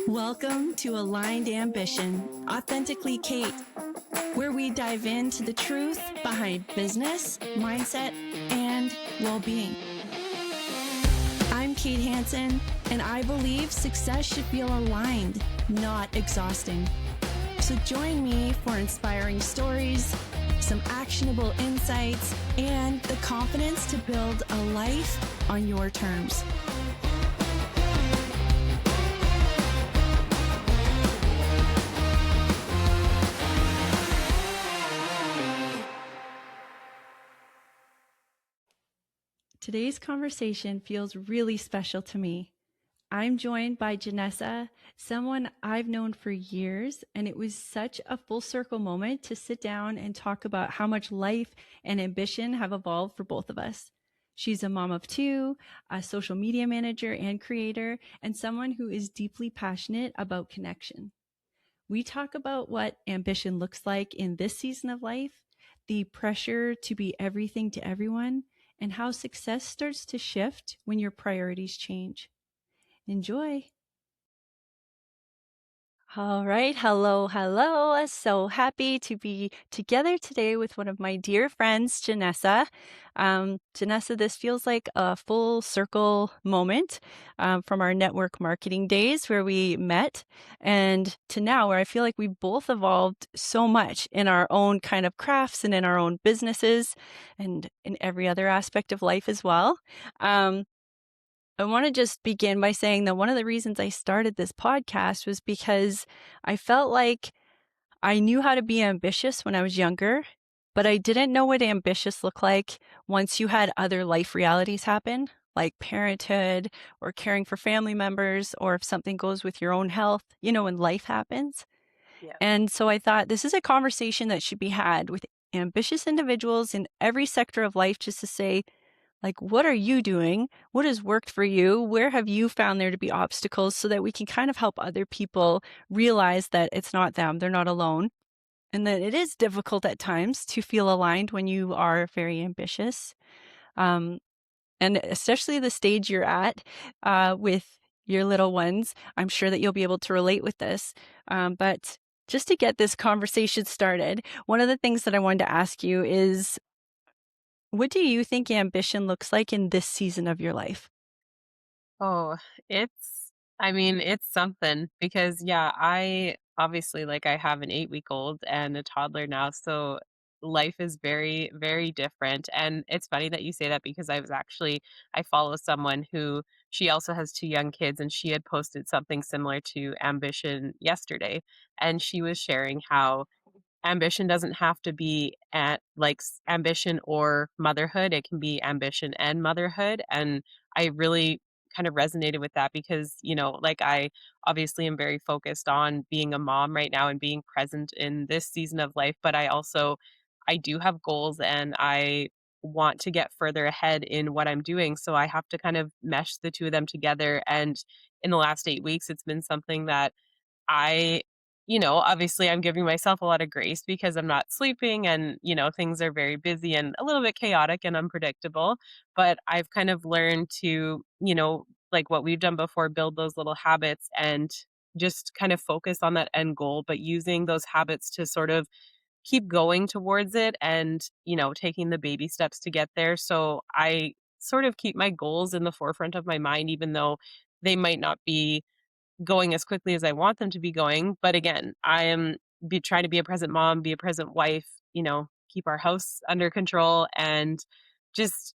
Welcome to Aligned Ambition, Authentically Kate, where we dive into the truth behind business, mindset, and well-being. I'm Kate Hansen, and I believe success should feel aligned, not exhausting. So join me for inspiring stories, some actionable insights, and the confidence to build a life on your terms. Today's conversation feels really special to me. I'm joined by Janessa, someone I've known for years, and it was such a full circle moment to sit down and talk about how much life and ambition have evolved for both of us. She's a mom of two, a social media manager and creator, and someone who is deeply passionate about connection. We talk about what ambition looks like in this season of life, the pressure to be everything to everyone, and how success starts to shift when your priorities change. Enjoy. All right. Hello. So happy to be together today with one of my dear friends, Janessa. Janessa, this feels like a full circle moment from our network marketing days where we met and to now where I feel like we both evolved so much in our own kind of crafts and in our own businesses and in every other aspect of life as well. I want to just begin by saying that one of the reasons I started this podcast was because I felt like I knew how to be ambitious when I was younger, but I didn't know what ambitious looked like once you had other life realities happen, like parenthood or caring for family members, or if something goes with your own health, when life happens. Yeah. And so I thought this is a conversation that should be had with ambitious individuals in every sector of life, just to say, like, what are you doing? What has worked for you? Where have you found there to be obstacles so that we can kind of help other people realize that it's not them, they're not alone, and that it is difficult at times to feel aligned when you are very ambitious. And especially the stage you're at with your little ones, I'm sure that you'll be able to relate with this. But just to get this conversation started, one of the things that I wanted to ask you is, what do you think ambition looks like in this season of your life? Oh, it's something because I obviously I have an 8-week old and a toddler now, so life is very, very different. And it's funny that you say that because I follow someone who she also has two young kids and she had posted something similar to ambition yesterday. And she was sharing how ambition doesn't have to be at ambition or motherhood. It can be ambition and motherhood. And I really kind of resonated with that because, I obviously am very focused on being a mom right now and being present in this season of life. But I do have goals and I want to get further ahead in what I'm doing. So I have to kind of mesh the two of them together. And in the last 8 weeks, it's been something that I obviously I'm giving myself a lot of grace because I'm not sleeping and, things are very busy and a little bit chaotic and unpredictable. But I've kind of learned to, like what we've done before, build those little habits and just kind of focus on that end goal, but using those habits to sort of keep going towards it and, taking the baby steps to get there. So I sort of keep my goals in the forefront of my mind, even though they might not be going as quickly as I want them to be going. But again, I am trying to be a present mom, be a present wife, keep our house under control and just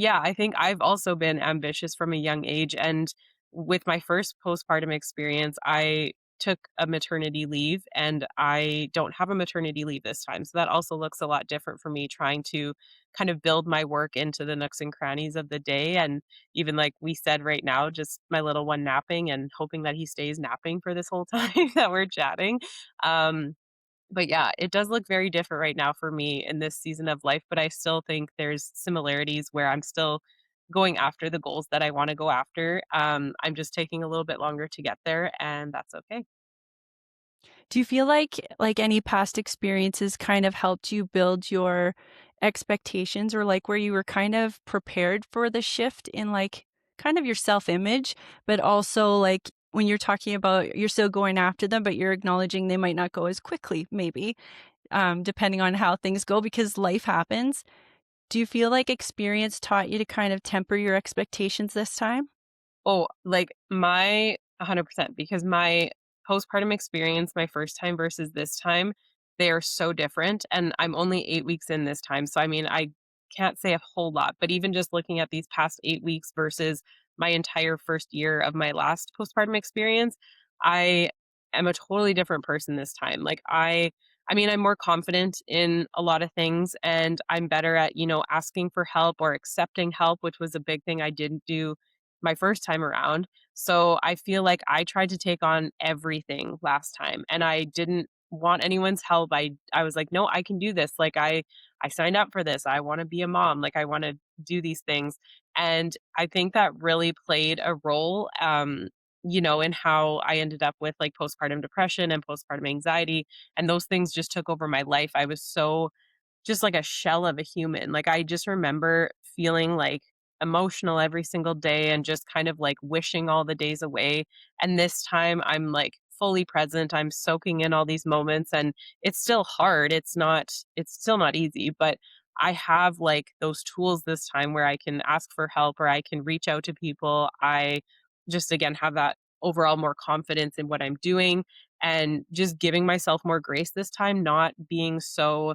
I think I've also been ambitious from a young age. And with my first postpartum experience, I took a maternity leave and I don't have a maternity leave this time. So that also looks a lot different for me trying to kind of build my work into the nooks and crannies of the day. And even like we said right now, just my little one napping and hoping that he stays napping for this whole time that we're chatting. Um, but it does look very different right now for me in this season of life, but I still think there's similarities where I'm still going after the goals that I want to go after. I'm just taking a little bit longer to get there, and that's okay. Do you feel like any past experiences kind of helped you build your expectations, or like where you were kind of prepared for the shift in like kind of your self-image, but also like when you're talking about you're still going after them, but you're acknowledging they might not go as quickly, maybe, depending on how things go because life happens. Do you feel like experience taught you to kind of temper your expectations this time? Oh, like my 100% because my postpartum experience, my first time versus this time, they are so different. And I'm only 8 weeks in this time. So, I mean, I can't say a whole lot, but even just looking at these past 8 weeks versus my entire first year of my last postpartum experience, I am a totally different person this time. I mean, I'm more confident in a lot of things and I'm better at, asking for help or accepting help, which was a big thing I didn't do my first time around. So I feel like I tried to take on everything last time and I didn't want anyone's help. I was like, "No, I can do this. I signed up for this. I want to be a mom. Like I want to do these things." And I think that really played a role in how I ended up with like postpartum depression and postpartum anxiety and those things just took over my life. I was so just like a shell of a human. Like, I just remember feeling, like, emotional every single day and just kind of, like, wishing all the days away, and this time, I'm, like, fully present, I'm soaking in all these moments, and it's still hard, it's still not easy, but I have, like, those tools this time where I can ask for help or I can reach out to people. I just, again, have that overall more confidence in what I'm doing and just giving myself more grace this time, not being so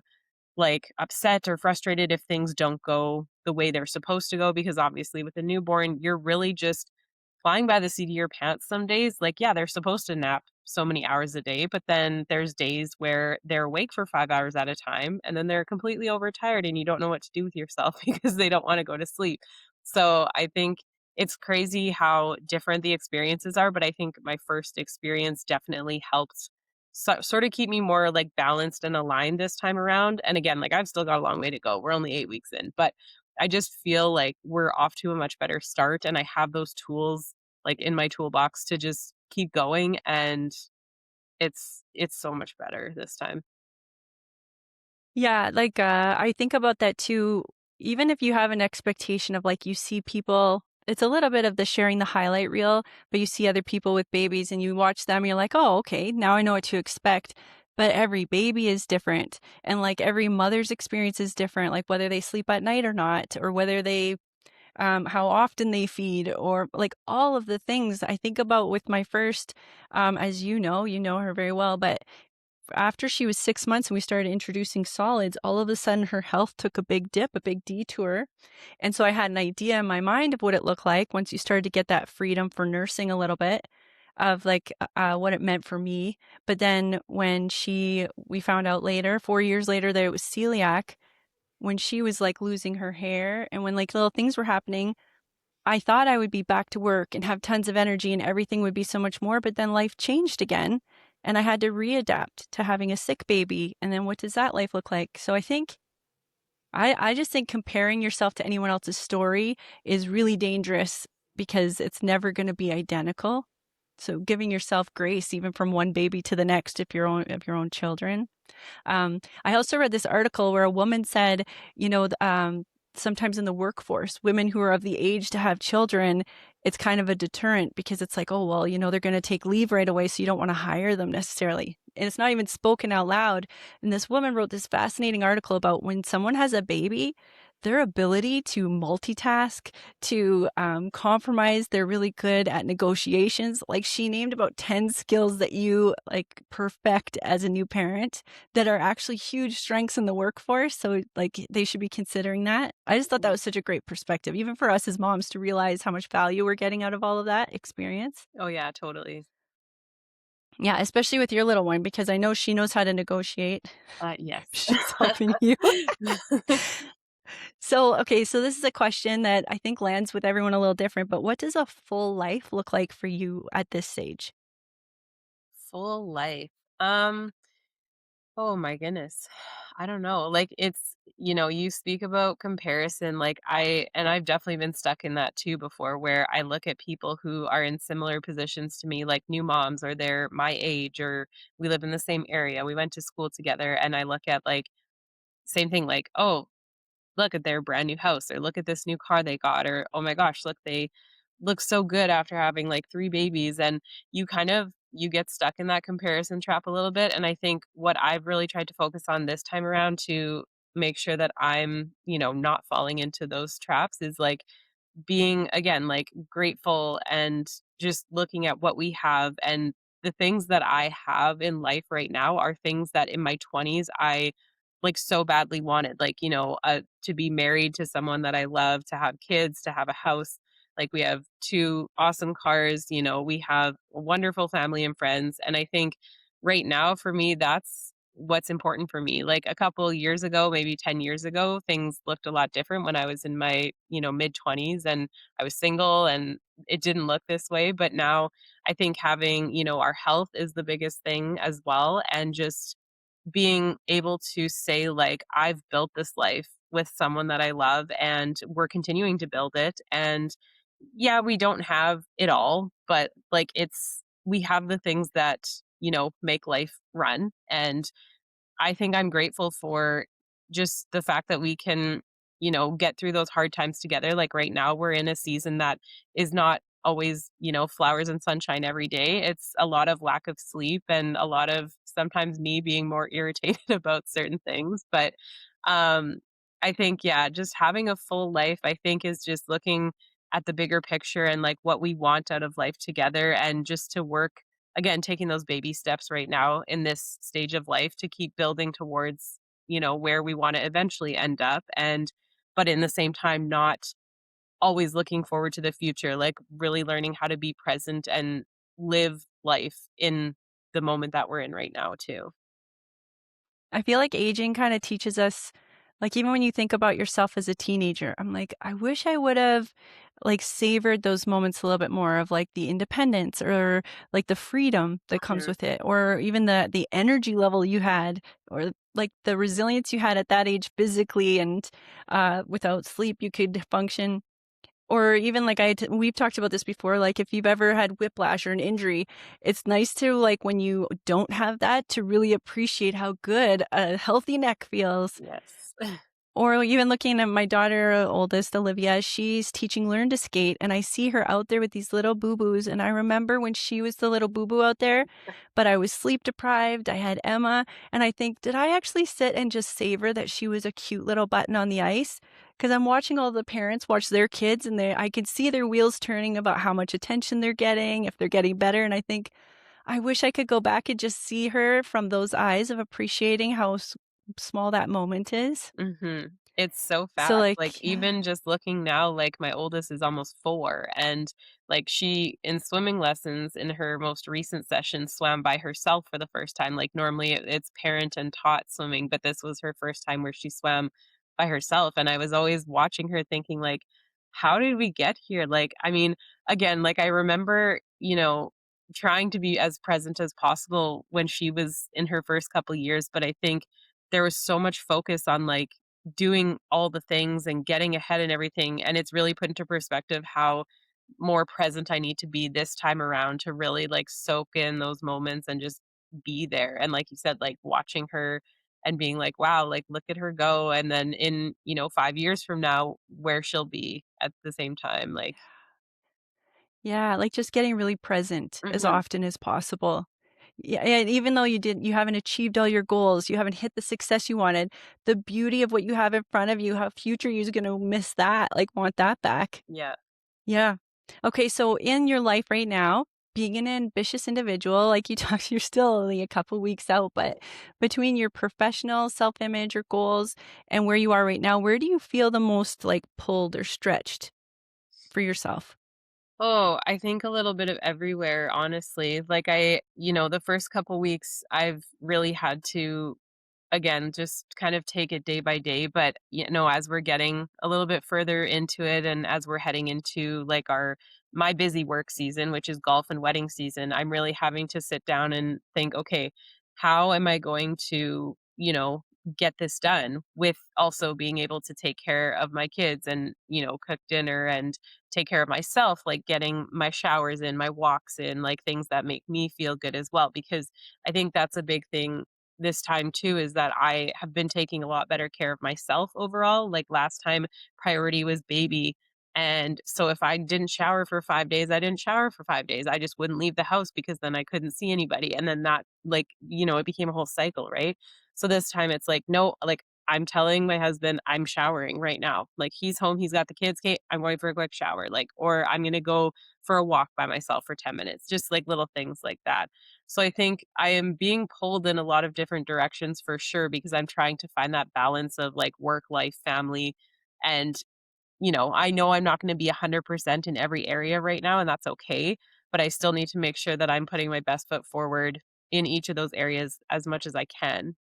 like upset or frustrated if things don't go the way they're supposed to go because obviously with a newborn you're really just flying by the seat of your pants some days. Like, yeah, they're supposed to nap so many hours a day, but then there's days where they're awake for 5 hours at a time and then they're completely overtired and you don't know what to do with yourself because they don't want to go to sleep. So I think it's crazy how different the experiences are, but I think my first experience definitely helped sort of keep me more like balanced and aligned this time around. And again, like I've still got a long way to go. We're only 8 weeks in, but I just feel like we're off to a much better start. And I have those tools like in my toolbox to just keep going. And it's so much better this time. Yeah, like, I think about that too. Even if you have an expectation of like you see people, it's a little bit of the sharing the highlight reel, but you see other people with babies and you watch them, you're like, oh, okay, now I know what to expect. But every baby is different. And like every mother's experience is different, like whether they sleep at night or not, or whether they, how often they feed, or like all of the things I think about with my first, as you know her very well, but after she was 6 months and we started introducing solids, all of a sudden her health took a big dip, a big detour. And so I had an idea in my mind of what it looked like once you started to get that freedom for nursing a little bit of like what it meant for me. But then when we found out later, 4 years later, that it was celiac, when she was like losing her hair and when like little things were happening, I thought I would be back to work and have tons of energy and everything would be so much more, but then life changed again and I had to readapt to having a sick baby. And then what does that life look like? So I think I just think comparing yourself to anyone else's story is really dangerous because it's never going to be identical. So giving yourself grace even from one baby to the next if your own children. I also read this article where a woman said, you know, sometimes in the workforce, women who are of the age to have children, it's kind of a deterrent because it's like, oh, well, you know, they're going to take leave right away. So you don't want to hire them necessarily. And it's not even spoken out loud. And this woman wrote this fascinating article about when someone has a baby, their ability to multitask, to compromise. They're really good at negotiations. Like she named about 10 skills that you like perfect as a new parent that are actually huge strengths in the workforce. So like they should be considering that. I just thought that was such a great perspective, even for us as moms to realize how much value we're getting out of all of that experience. Oh yeah, totally. Yeah, especially with your little one, because I know she knows how to negotiate. Yes. She's helping you. So, okay, so this is a question that I think lands with everyone a little different, but what does a full life look like for you at this stage? Full life. Um, oh my goodness. I don't know. Like you speak about comparison and I've definitely been stuck in that too before where I look at people who are in similar positions to me like new moms or they're my age or we live in the same area. We went to school together and I look at like same thing like, "Oh, look at their brand new house," or "Look at this new car they got," or "Oh my gosh, look, they looks so good after having like 3 babies, and you get stuck in that comparison trap a little bit, and I think what I've really tried to focus on this time around to make sure that I'm, not falling into those traps is like being again like grateful and just looking at what we have, and the things that I have in life right now are things that in my 20s I like so badly wanted, like, to be married to someone that I love, to have kids, to have a house. Like we have 2 awesome cars, we have a wonderful family and friends, and I think right now for me that's what's important for me. Like a couple years ago, maybe 10 years ago, things looked a lot different when I was in my, mid 20s and I was single, and it didn't look this way. But now I think having, our health is the biggest thing as well. And just being able to say, like, I've built this life with someone that I love and we're continuing to build it. And yeah, we don't have it all, but like we have the things that, make life run. And I think I'm grateful for just the fact that we can, get through those hard times together. Like right now, we're in a season that is not always, flowers and sunshine every day. It's a lot of lack of sleep and a lot of sometimes me being more irritated about certain things. But um, I think, yeah, just having a full life, I think, is just looking at the bigger picture and like what we want out of life together, and just to work again, taking those baby steps right now in this stage of life to keep building towards, where we want to eventually end up. And, but in the same time, not always looking forward to the future, like really learning how to be present and live life in the moment that we're in right now, too. I feel like aging kinda teaches us like, even when you think about yourself as a teenager, I'm like, "I wish I would've, like, savored those moments a little bit more of, like, the independence or, like, the freedom that comes Mhm. with it, or even the energy level you had, or, like, the resilience you had at that age physically and, without sleep, you could function." Or even like we've talked about this before, like if you've ever had whiplash or an injury, it's nice to like when you don't have that to really appreciate how good a healthy neck feels. Yes. Or even looking at my daughter, oldest, Olivia, she's teaching Learn to Skate, and I see her out there with these little boo-boos, and I remember when she was the little boo-boo out there, but I was sleep deprived, I had Emma, and I think, "Did I actually sit and just savor that she was a cute little button on the ice?" Because 'Cause I'm watching all the parents watch their kids, and I could see their wheels turning about how much attention they're getting, if they're getting better, and I think, I wish I could go back and just see her from those eyes of appreciating how small that moment is. Mhm. It's so So, fast, like, like, yeah. even just looking now, like, my oldest is almost 4, and, like, she in swimming lessons in her most recent session swam by herself for the first time. Like, normally it's parent and taught swimming, but this was her first time where she swam by herself, and I was always watching her thinking, like, "How did we get here?" Like, I mean, again, like, I remember, trying to be as present as possible when she was in her first couple years, but I think there was so much focus on, like, doing all the things and getting ahead and everything, and it's really put into perspective how more present I need to be this time around to really, like, soak in those moments and just be there, and like you said, like, watching her and being like, "Wow, like, look at her go," and then in, 5 years from now, where she'll be at the same time, like. Yeah, like, just getting really present as Mhm. often as possible. Yeah, and even though you haven't achieved all your goals, you haven't hit the success you wanted, the beauty of what you have in front of you, how future you's gonna miss that, like, want that back. Yeah. Yeah. Okay, so in your life right now, being an ambitious individual, like you talked, you're still only a couple weeks out, but between your professional self-image or goals and where you are right now, where do you feel the most, like, pulled or stretched for yourself? Oh, I think a little bit of everywhere, honestly. Like the first couple weeks I've really had to again, just kind of take it day by day. But, as we're getting a little bit further into it and as we're heading into like my busy work season, which is golf and wedding season, I'm really having to sit down and think, okay, how am I going to, get this done with also being able to take care of my kids and, cook dinner and take care of myself, like getting my showers in, my walks in, like things that make me feel good as well. Because I think that's a big thing this time too is that I have been taking a lot better care of myself overall. Like last time priority was baby, And so if I didn't shower for 5 days, I didn't shower for 5 days. I just wouldn't leave the house because then I couldn't see anybody. And then that, like, it became a whole cycle, right? So this time it's like, no, like, I'm telling my husband I'm showering right now. Like, he's home, he's got the kids, Kate, I'm going for a quick shower. Like, or I'm gonna go for a walk by myself for 10 minutes, just like little things like that. So I think I am being pulled in a lot of different directions for sure because I'm trying to find that balance of like work, life, family, and I know I'm not gonna be 100% in every area right now, and that's okay, but I still need to make sure that I'm putting my best foot forward in each of those areas as much as I can.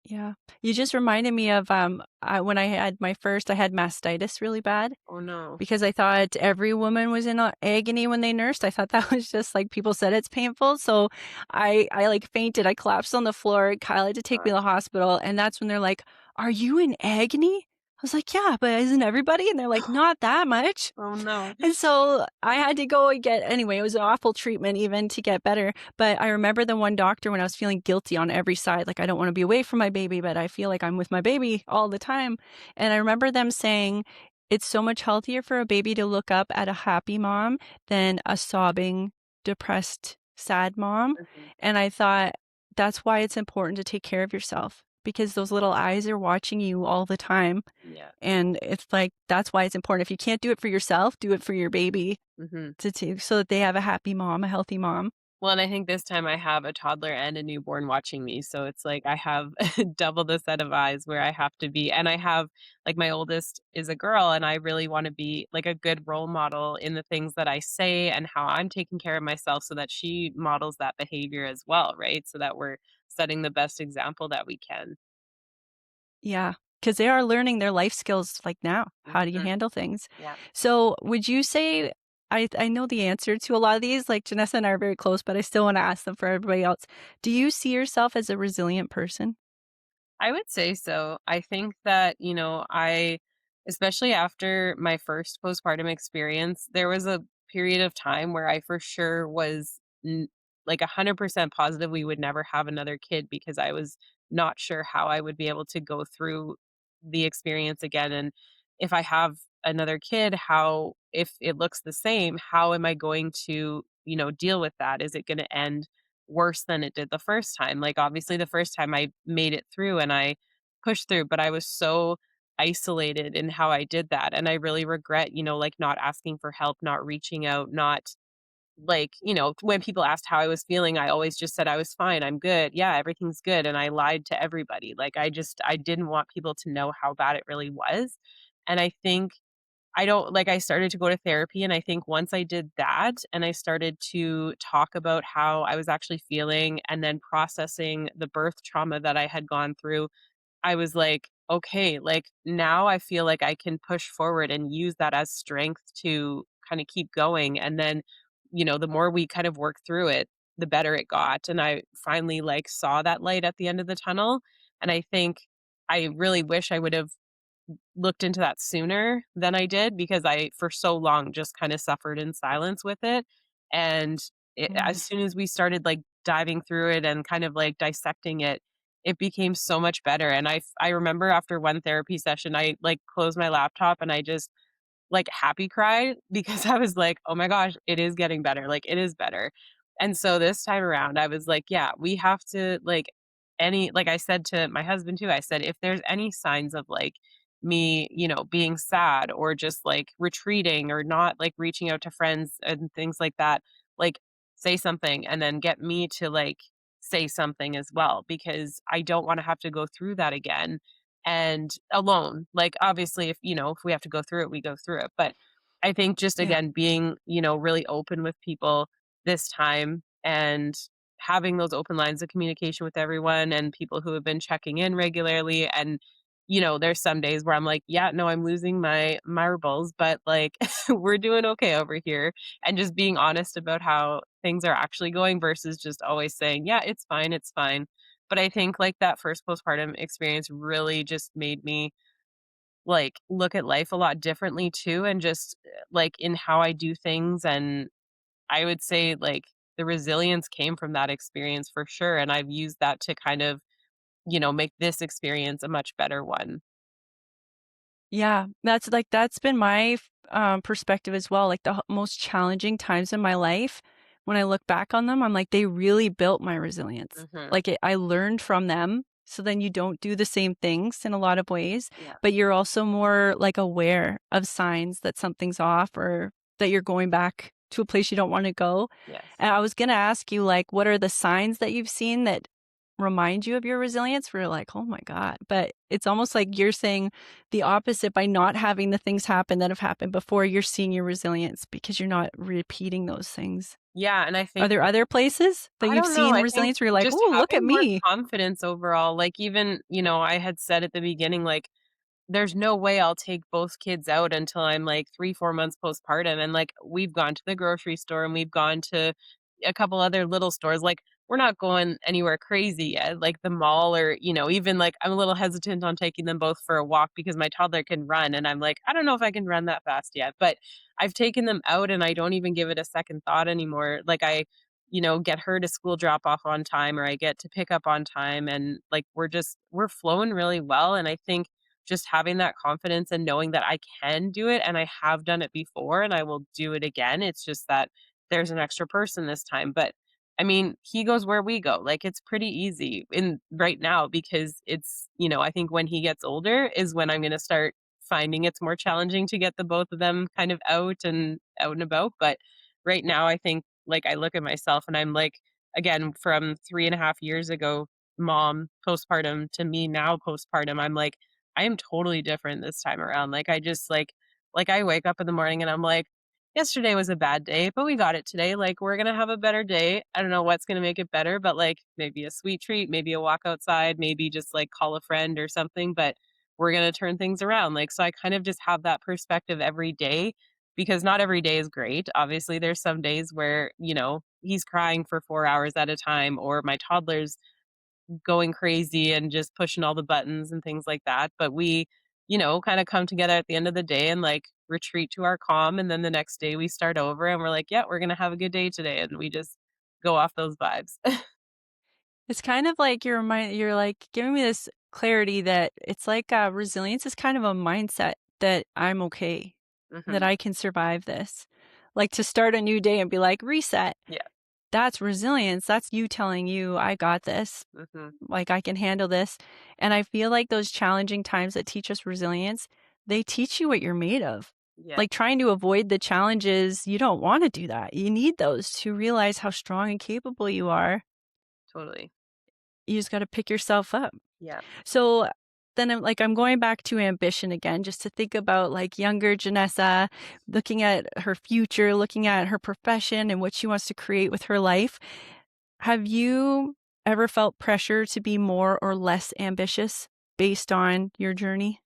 Yeah. You just reminded me of, when I had my first I had mastitis really bad Oh, no. because I thought every woman was in a agony when they nursed. I thought that was just like people said it's painful, so I, like, fainted. I collapsed on the floor. Kyle had to take me to the Gosh. hospital, and that's when they're like, "Are you in agony?" I was like, "Yeah, but isn't everybody?" And they're like, "Not that much." Oh, no. And so I had to go and get anyway, it was an awful treatment even to get better, but I remember the one doctor when I was feeling guilty on every side, like, I don't wanna be away from my baby, but I feel like I'm with my baby all the time, and I remember them saying, "It's so much healthier for a baby to look up at a happy mom than a sobbing, depressed, sad mom," Mhm. and I thought, "That's why it's important to take care of yourself, because those little eyes are watching you all the time." Yeah. And it's like, that's why it's important. If you can't do it for yourself, do it for your baby Mhm. to so that they have a happy mom, a healthy mom. Well, and I think this time I have a toddler and a newborn watching me, so it's like I have double the set of eyes where I have to be, and I have like, my oldest is a girl, and I really wanna be, like, a good role model in the things that I say and how I'm taking care of myself so that she models that behavior as well, right? So that we're setting the best example that we can. Yeah, because they are learning their life skills, like, now. How do you Mhm. handle things? Yeah. So, would you say I know the answer to a lot of these, like, Janessa and I are very close, but I still wanna ask them for everybody else. Do you see yourself as a resilient person? I would say so. I think that, especially after my first postpartum experience, there was a period of time where I for sure was like 100% positive we would never have another kid because I was not sure how I would be able to go through the experience again. And if I have another kid, if it looks the same, how am I going to, deal with that? Is it going to end worse than it did the first time? Like, obviously, the first time I made it through and I pushed through, but I was so isolated in how I did that. And I really regret, like not asking for help, not reaching out, not like, when people asked how I was feeling, I always just said I was fine. I'm good. Yeah, everything's good. And I lied to everybody. Like, I didn't want people to know how bad it really was. And I think I don't like, I started to go to therapy, and I think once I did that and I started to talk about how I was actually feeling and then processing the birth trauma that I had gone through, I was like, "Okay, like, now I feel like I can push forward and use that as strength to kinda keep going," and then, the more we kind of worked through it, the better it got, and I finally, like, saw that light at the end of the tunnel, and I think I really wish I would've looked into that sooner than I did because I, for so long, just kinda suffered in silence with it, and as Mm, soon as we started, like, diving through it and kind of, like, dissecting it, it became so much better, and I remember after one therapy session, I, like, closed my laptop and I just like, happy cried because I was like, "Oh my gosh, it is getting better, like, it is better." And so this time around, I was like, "Yeah, we have to, like, I said to my husband too, I said, "If there's any signs of, like, me, being sad or just, like, retreating or not, like, reaching out to friends and things like that, like, say something and then get me to, like, say something as well because I don't wanna have to go through that again and alone. Like, obviously, if we have to go through it, we go through it. But I think just yeah. again, being, really open with people this time and having those open lines of communication with everyone and people who have been checking in regularly. And, there's some days where I'm like, yeah, no, I'm losing my marbles, but like we're doing okay over here. And just being honest about how things are actually going versus just always saying, yeah, it's fine, it's fine. But I think, like, that first postpartum experience really just made me, like, look at life a lot differently too, and just, like, in how I do things, and I would say, like, the resilience came from that experience for sure, and I've used that to kind of, make this experience a much better one. Yeah, that's been my perspective as well. Like the most challenging times in my life, when I look back on them, I'm like, they really built my resilience. Mhm. Like I learned from them. So then you don't do the same things in a lot of ways, Yeah. but you're also more like aware of signs that something's off or that you're going back to a place you don't want to go. Yes. And I was going to ask you, like, what are the signs that you've seen that remind you of your resilience? Where you're like, oh my God. But it's almost like you're saying the opposite by not having the things happen that have happened before. You're seeing your resilience because you're not repeating those things. Yeah, and I Are think there other places that I you've don't know, seen I think resilience where you're like, just oh, look at having more me? confidence overall, like, even, I had said at the beginning, like, there's no way I'll take both kids out until I'm, like, 3, 4 months postpartum, and, like, we've gone to the grocery store, and we've gone to a couple other little stores, like, we're not going anywhere crazy yet, like the mall or, even, like, I'm a little hesitant on taking them both for a walk because my toddler can run, and I'm like, "I don't know if I can run that fast yet," but I've taken them out, and I don't even give it a second thought anymore, like, get her to school drop off on time, or I get to pick up on time, and, like, we're flowing really well, and I think just having that confidence and knowing that I can do it and I have done it before and I will do it again. It's just that there's an extra person this time. But I mean, he goes where we go. Like it's pretty easy in right now because I think when he gets older is when I'm going to start finding it's more challenging to get the both of them kind of out and about. But right now, I think like I look at myself and I'm like, again, from 3.5 years ago, mom postpartum to me now postpartum, I'm like, I am totally different this time around. Like I just like I wake up in the morning and I'm like, yesterday was a bad day, but we got it today. Like we're gonna have a better day. I don't know what's gonna make it better, but like maybe a sweet treat, maybe a walk outside, maybe just like call a friend or something. But we're gonna turn things around. Like so I kind of just have that perspective every day because not every day is great. Obviously, there's some days where, he's crying for 4 hours at a time or my toddler's going crazy and just pushing all the buttons and things like that. But we, kind of come together at the end of the day and like retreat to our calm. And then the next day we start over and we're like, yeah, we're going to have a good day today. And we just go off those vibes. It's kind of like you're like giving me this clarity that it's like resilience is kind of a mindset that I'm okay, that Hmm. I can survive this. Like to start a new day and be like, reset. Yeah. That's resilience. That's you telling you, I got this. Hmm. Like I can handle this. And I feel like those challenging times that teach us resilience, they teach you what you're made of. Yeah. Like trying to avoid the challenges, you don't want to do that. You need those to realize how strong and capable you are. Totally. You just got to pick yourself up. Yeah. So then I'm going back to ambition again, just to think about like younger Janessa, looking at her future, looking at her profession and what she wants to create with her life. Have you ever felt pressure to be more or less ambitious based on your journey?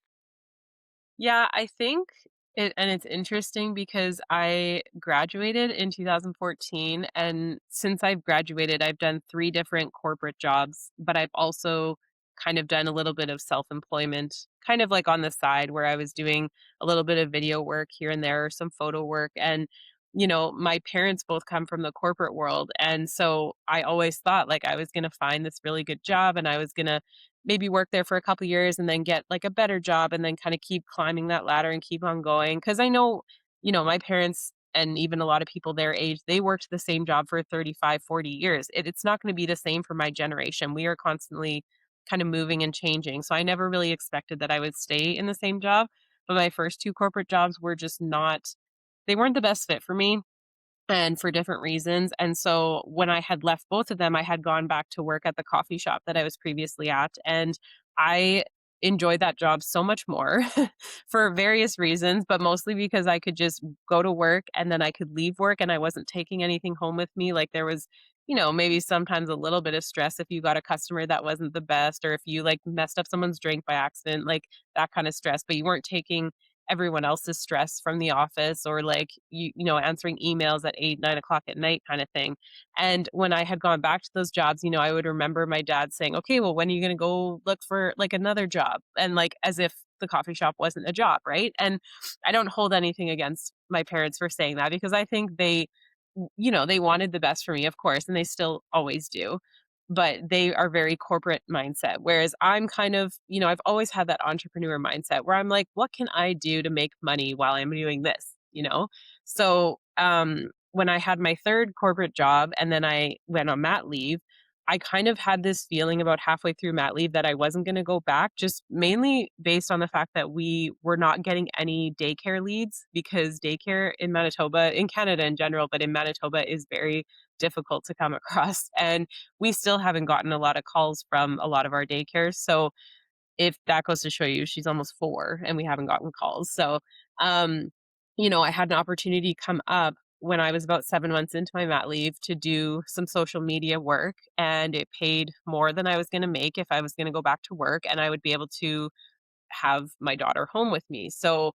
Yeah, I think it's interesting because I graduated in 2014 and since I've graduated I've done 3 different corporate jobs, but I've also kind of done a little bit of self-employment, kind of like on the side where I was doing a little bit of video work here and there, some photo work and my parents both come from the corporate world and so I always thought like I was going to find this really good job and I was going to maybe work there for a couple years and then get like a better job and then kind of keep climbing that ladder and keep on going because I know my parents and even a lot of people their age they worked the same job for 35, 40 years it's not going to be the same for my generation. We are constantly kind of moving and changing, so I never really expected that I would stay in the same job, but my first two corporate jobs were just not they weren't the best fit for me and for different reasons. And so when I had left both of them, I had gone back to work at the coffee shop that I was previously at. And I enjoyed that job so much more for various reasons, but mostly because I could just go to work and then I could leave work and I wasn't taking anything home with me. Like there was, maybe sometimes a little bit of stress if you got a customer that wasn't the best or if you like messed up someone's drink by accident, like that kind of stress, but you weren't taking everyone else's stress from the office or like answering emails at 8, 9 o'clock at night kind of thing. And when I had gone back to those jobs, I would remember my dad saying, okay, well, when are you going to go look for like another job, and like as if the coffee shop wasn't a job, right? And I don't hold anything against my parents for saying that because I think they wanted the best for me, of course, and they still always do. but they are very corporate mindset. Whereas I'm kind of, I've always had that entrepreneur mindset where I'm like, what can I do to make money while I'm doing this? So when I had my third corporate job and then I went on mat leave, I kind of had this feeling about halfway through mat leave that I wasn't going to go back, just mainly based on the fact that we were not getting any daycare leads because daycare in Manitoba, in Canada in general, but in Manitoba is very difficult to come across. And we still haven't gotten a lot of calls from a lot of our daycares. So if that goes to show you, she's almost 4 and we haven't gotten calls. So, um, I had an opportunity come up when I was about 7 months into my mat leave to do some social media work, and it paid more than I was gonna make if I was gonna go back to work, and I would be able to have my daughter home with me. So,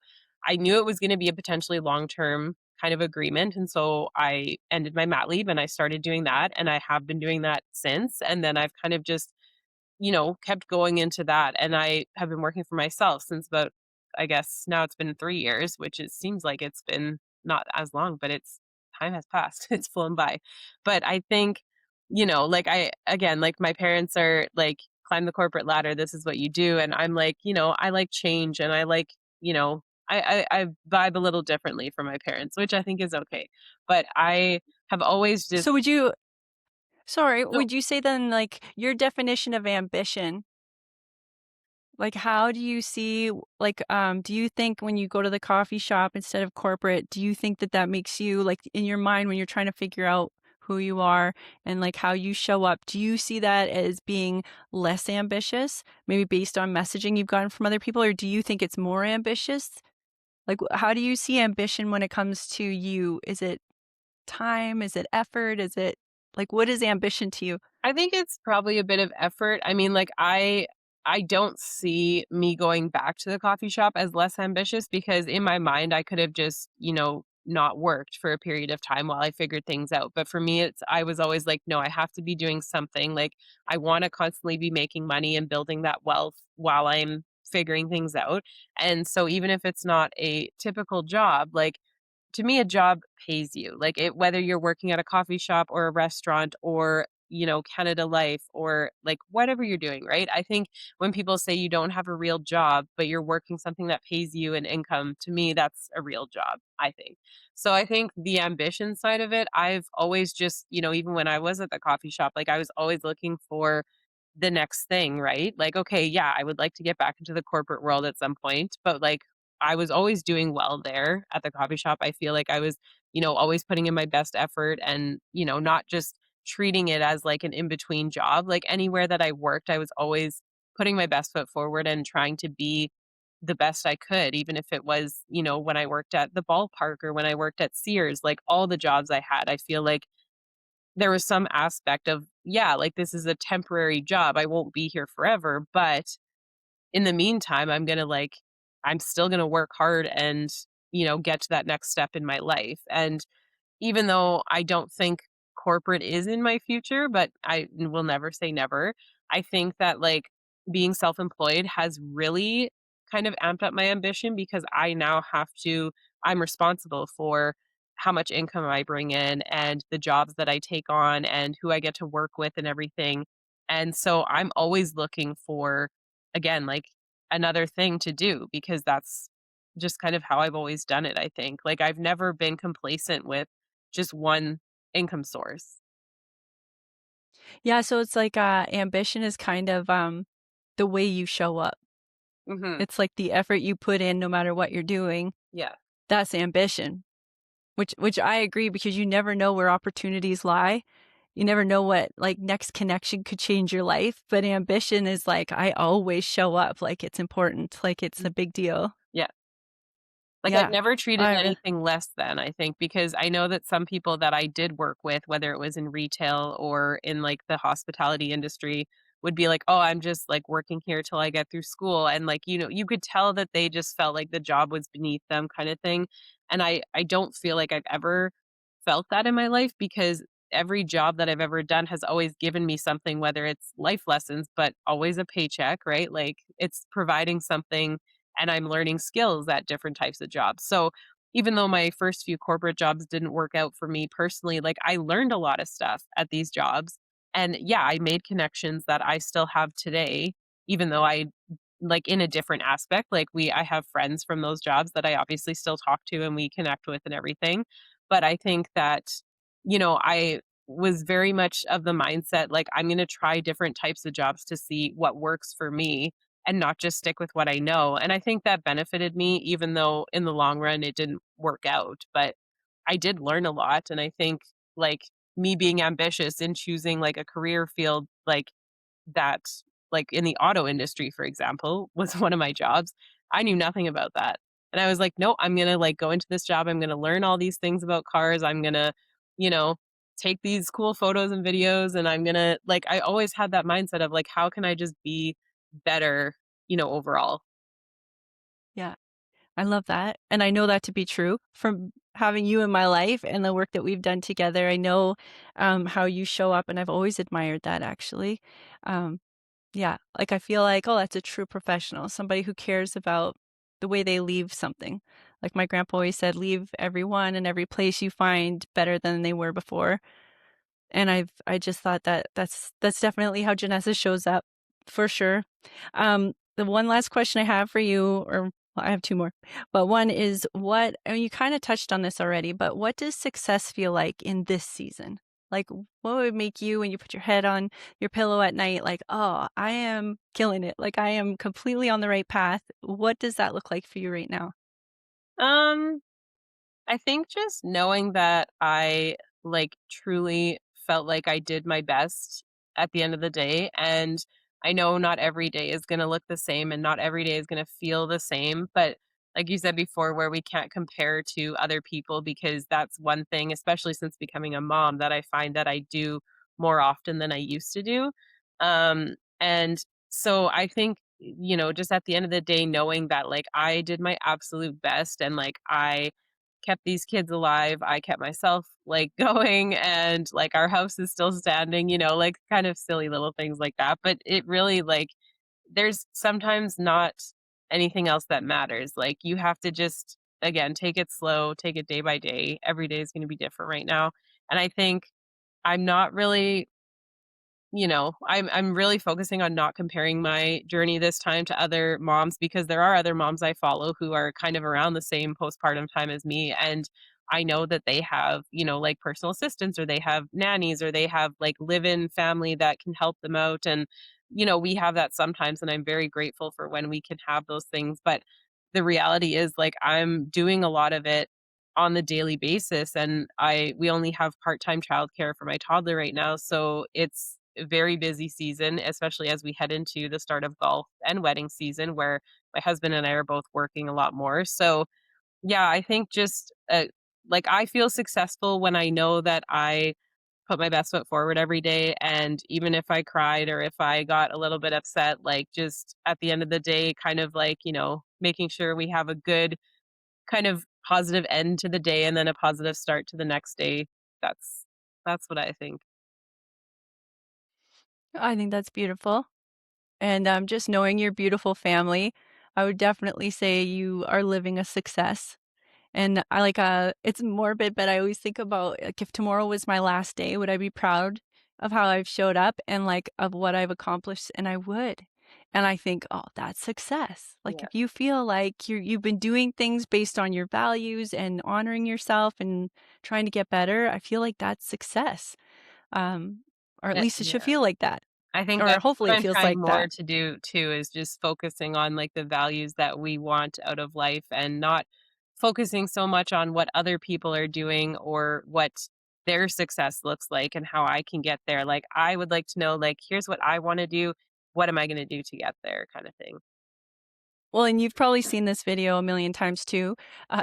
I knew it was gonna be a potentially long-term kind of agreement, and so I ended my mat leave and I started doing that, and I have been doing that since, and then I've kind of just kept going into that. And I have been working for myself since about, I guess now it's been 3 years, which it seems like it's been not as long, but it's time has passed. It's flown by. But I think, like like my parents are like, climb the corporate ladder. This is what you do. And I'm like, I like change and I like, I vibe a little differently from my parents, which I think is okay. But I have always just, So would you sorry, no, would you say then, like, your definition of ambition, like, how do you see like, do you think when you go to the coffee shop instead of corporate, do you think that that makes you like, in your mind when you're trying to figure out who you are and, like, how you show up, do you see that as being less ambitious, maybe based on messaging you've gotten from other people, or do you think it's more ambitious? Like, how do you see ambition when it comes to you? Is it time? Is it effort? Is it like, what is ambition to you? I think it's probably a bit of effort. I mean, like I don't see me going back to the coffee shop as less ambitious because in my mind I could have just, not worked for a period of time while I figured things out. But for me it's I was always like, no, I have to be doing something. Like I want to constantly be making money and building that wealth while I'm figuring things out. And so even if it's not a typical job, like to me a job pays you like it whether you're working at a coffee shop or a restaurant or Canada Life or like whatever you're doing, right? I think when people say you don't have a real job but you're working something that pays you an income, to me that's a real job, I think. So I think the ambition side of it, I've always just, even when I was at the coffee shop, like I was always looking for the next thing, right? Like, okay, yeah, I would like to get back into the corporate world at some point, but like I was always doing well there at the coffee shop. I feel like I was, always putting in my best effort and, not just treating it as like an in between job. Like anywhere that I worked, I was always putting my best foot forward and trying to be the best I could, even if it was, when I worked at the ballpark or when I worked at Sears, like all the jobs I had, I feel like there was some aspect of, yeah, like this is a temporary job. I won't be here forever, but in the meantime, I'm still gonna work hard and, get to that next step in my life. And even though I don't think corporate is in my future, but I will never say never. I think that like being self-employed has really kind of amped up my ambition because I'm responsible for how much income I bring in and the jobs that I take on and who I get to work with and everything. And so I'm always looking for, again, like another thing to do because that's just kind of how I've always done it, I think. Like I've never been complacent with just one income source. Yeah, so it's like, ambition is kind of, the way you show up. Mhm. It's like the effort you put in no matter what you're doing, Yeah. that's ambition, which I agree because you never know where opportunities lie. You never know what, like, next connection could change your life, but ambition is like, I always show up like it's important, like it's Mm. a big deal. Yeah. Like, I've Yeah. never treated I re anything less than, I think, because I know that some people that I did work with, whether it was in retail or in, like, the hospitality industry, would be like, "Oh, I'm just, like, working here till I get through school," and, like, you could tell that they just felt like the job was beneath them kinda thing, and I don't feel like I've ever felt that in my life because every job that I've ever done has always given me something, whether it's life lessons, but always a paycheck, right? Like, it's providing something and I'm learning skills at different types of jobs. So even though my first few corporate jobs didn't work out for me personally, like I learned a lot of stuff at these jobs. And yeah, I made connections that I still have today, even though I like in a different aspect. Like I have friends from those jobs that I obviously still talk to and we connect with and everything. But I think that, I was very much of the mindset like I'm going to try different types of jobs to see what works for me and not just stick with what I know. And I think that benefited me, even though in the long run it didn't work out. But I did learn a lot. And I think like me being ambitious in choosing like a career field that, like in the auto industry, for example, was one of my jobs. I knew nothing about that. And I was like, no, I'm gonna like go into this job. I'm gonna learn all these things about cars. I'm gonna, you know, take these cool photos and videos and I'm gonna like I always had that mindset of like, how can I just be better, overall? Yeah. I love that, and I know that to be true from having you in my life and the work that we've done together. I know, how you show up, and I've always admired that actually. Um, yeah, like, I feel like, "Oh, that's a true professional," somebody who cares about the way they leave something. Like my grandpa always said, "Leave everyone and every place you find better than they were before." And I just thought that that's definitely how Janessa shows up, for sure. The one last question I have for you, or well, I have 2 more, but one is what and you kinda touched on this already, but what does success feel like in this season? Like, what would make you when you put your head on your pillow at night, like, "Oh, I am killing it, like, I am completely on the right path." What does that look like for you right now? Um, I think just knowing that I, like, truly felt like I did my best at the end of the day, and I know not every day is gonna look the same and not every day is gonna feel the same, but like you said before, where we can't compare to other people because that's one thing, especially since becoming a mom, that I find that I do more often than I used to do. And so I think, just at the end of the day, knowing that, like, I did my absolute best and, like, I kept these kids alive. I kept myself like going and like our house is still standing, like kind of silly little things like that. But it really like there's sometimes not anything else that matters. Like you have to just again take it slow, take it day by day. Every day is going to be different right now. And I think I'm not really I'm really focusing on not comparing my journey this time to other moms because there are other moms I follow who are kind of around the same postpartum time as me, and I know that they have, like personal assistants or they have nannies or they have like live-in family that can help them out, and we have that sometimes and I'm very grateful for when we can have those things, but the reality is like I'm doing a lot of it on the daily basis, and we only have part-time childcare for my toddler right now, so it's a very busy season, especially as we head into the start of golf and wedding season where my husband and I are both working a lot more. So, yeah, I think just like I feel successful when I know that I put my best foot forward every day, and even if I cried or if I got a little bit upset, like just at the end of the day kind of like, making sure we have a good kind of positive end to the day and then a positive start to the next day. That's that's what I think. I think that's beautiful. And, just knowing your beautiful family, I would definitely say you are living a success. And I like, it's morbid, but I always think about, like, if tomorrow was my last day, would I be proud of how I've showed up and, like, of what I've accomplished? And I would. And I think, "Oh, that's success." Like, Yeah. if you feel like you've been doing things based on your values and honoring yourself and trying to get better, I feel like that's success. Um, or at least it should Yeah. feel like that. I think Or that's hopefully what it I'm feels trying like more that. to do too, is just focusing on like the values that we want out of life and not focusing so much on what other people are doing or what their success looks like and how I can get there. Like I would like to know like here's what I want to do, what am I going to do to get there kind of thing. Well, and you've probably seen this video a million times too,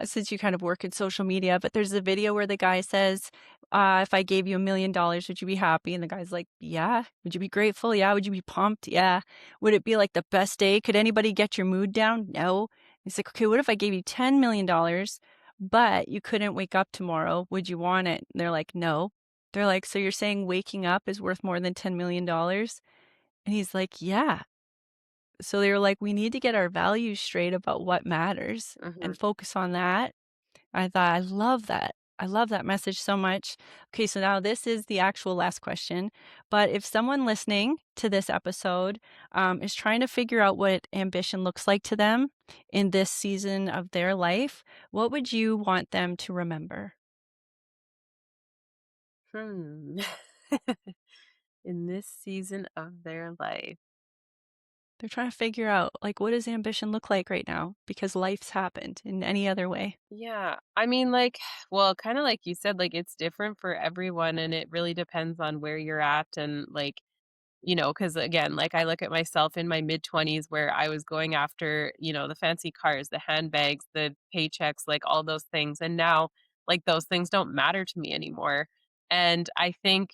since you kind of work in social media, but there's a video where the guy says, "If I gave you $1,000,000, would you be happy?" And the guy's like, "Yeah." "Would you be grateful?" "Yeah." "Would you be pumped?" "Yeah." "Would it be like the best day? Could anybody get your mood down?" "No." He's like, "Okay, what if I gave you $10,000,000, but you couldn't wake up tomorrow? Would you want it?" And they're like, "No." They're like, "So you're saying waking up is worth more than $10,000,000?" And he's like, "Yeah." So they were like, "We need to get our values straight about what matters Hmm. and focus on that." I thought, "I love that." I love that message so much. Okay, so now this is the actual last question. But if someone listening to this episode is trying to figure out what ambition looks like to them in this season of their life, what would you want them to remember? Hmm. In this season of their life. They're trying to figure out, like, what does ambition look like right now? Because life's happened in any other way. Yeah. I mean, like, well, kind of like you said, like it's different for everyone and it really depends on where you're at and like, because again, like I look at myself in my mid 20s where I was going after, the fancy cars, the handbags, the paychecks, like all those things. And now, like, those things don't matter to me anymore. And I think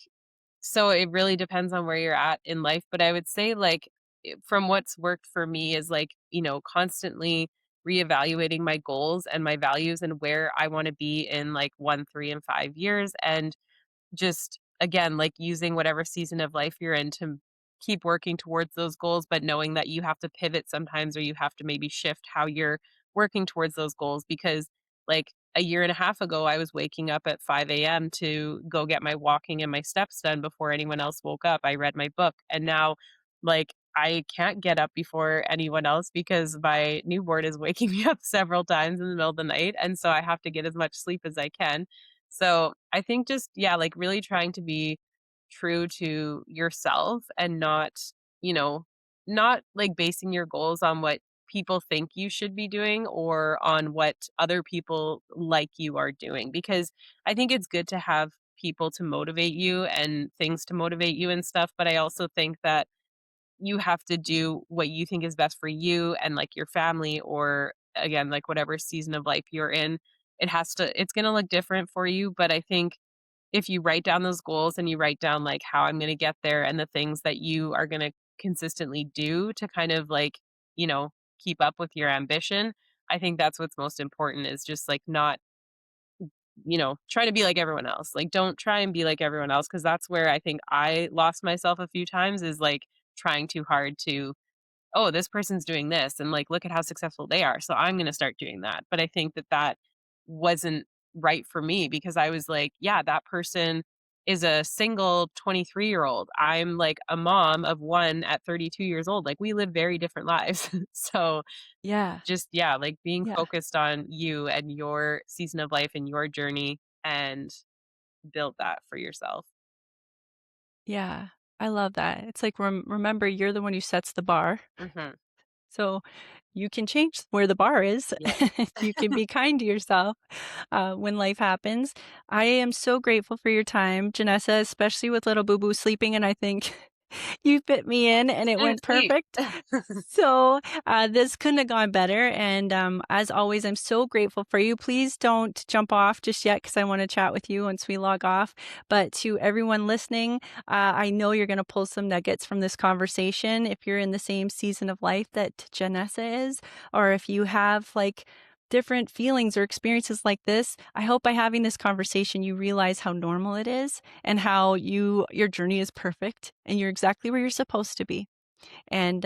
so it really depends on where you're at in life, but I would say, like, from what's worked for me is, like, constantly reevaluating my goals and my values and where I wanna be in, like, 1, 3, and 5 years, and just again, like using whatever season of life you're in to keep working towards those goals, but knowing that you have to pivot sometimes or you have to maybe shift how you're working towards those goals because like a year and a half ago I was waking up at 5 a.m. to go get my walking and my steps done before anyone else woke up. I read my book and now like I can't get up before anyone else because my newborn is waking me up several times in the middle of the night and so I have to get as much sleep as I can. So I think just, yeah, like really trying to be true to yourself and not, you know, not like basing your goals on what people think you should be doing or on what other people like you are doing. Because I think it's good to have people to motivate you and things to motivate you and stuff. But I also think that you have to do what you think is best for you and like your family or again like whatever season of life you're in. It's going to look different for you, but I think if you write down those goals and you write down like how I'm going to get there and the things that you are going to consistently do to kind of like, you know, keep up with your ambition, I think that's what's most important is just like not, try to be like everyone else. Like don't try and be like everyone else because that's where I think I lost myself a few times is like trying too hard to, oh, this person's doing this and like look at how successful they are. So I'm going to start doing that. But I think that that wasn't right for me because I was like, yeah, that person is a single 23-year-old. I'm like a mom of one at 32 years old. Like we live very different lives. So Yeah. just, yeah, like being Yeah. focused on you and your season of life and your journey and build that for yourself. Yeah. I love that. It's like, remember, you're the one who sets the bar. Hmm. So you can change where the bar is. Yeah. You can be kind to yourself when life happens. I am so grateful for your time, Janessa, especially with little Boo Boo sleeping. And I think you fit me in and it And went sleep. perfect. So this couldn't have gone better. And as always, I'm so grateful for you. Please don't jump off just yet because I want to chat with you once we log off. But to everyone listening, I know you're going to pull some nuggets from this conversation if you're in the same season of life that Janessa is, or if you have like different feelings or experiences like this. I hope by having this conversation, you realize how normal it is and how your journey is perfect and you're exactly where you're supposed to be. And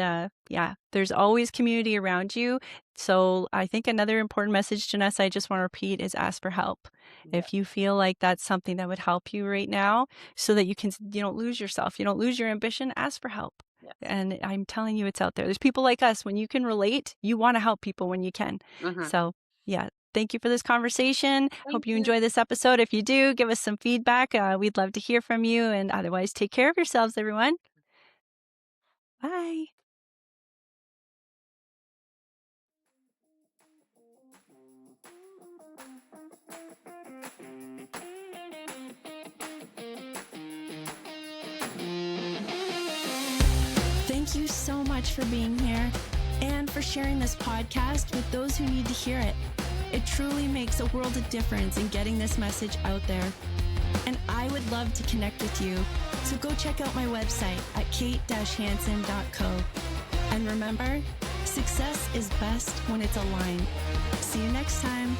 yeah, there's always community around you. So I think another important message, Janessa, I just want to repeat is ask for help. Yeah. If you feel like that's something that would help you right now so that you don't lose yourself, you don't lose your ambition, ask for help. Yeah. And I'm telling you, it's out there. There's people like us. When you can relate, you want to help people when you can. Hmm. So yeah, thank you for this conversation. Thank Hope you you. enjoy this episode. If you do, give us some feedback. We'd love to hear from you. And otherwise, take care of yourselves, everyone. Bye. Thank you so much for being here and for sharing this podcast with those who need to hear it. It truly makes a world of difference in getting this message out there. And I would love to connect with you. So go check out my website at kate-hansen.co. And remember, success is best when it's aligned. See you next time.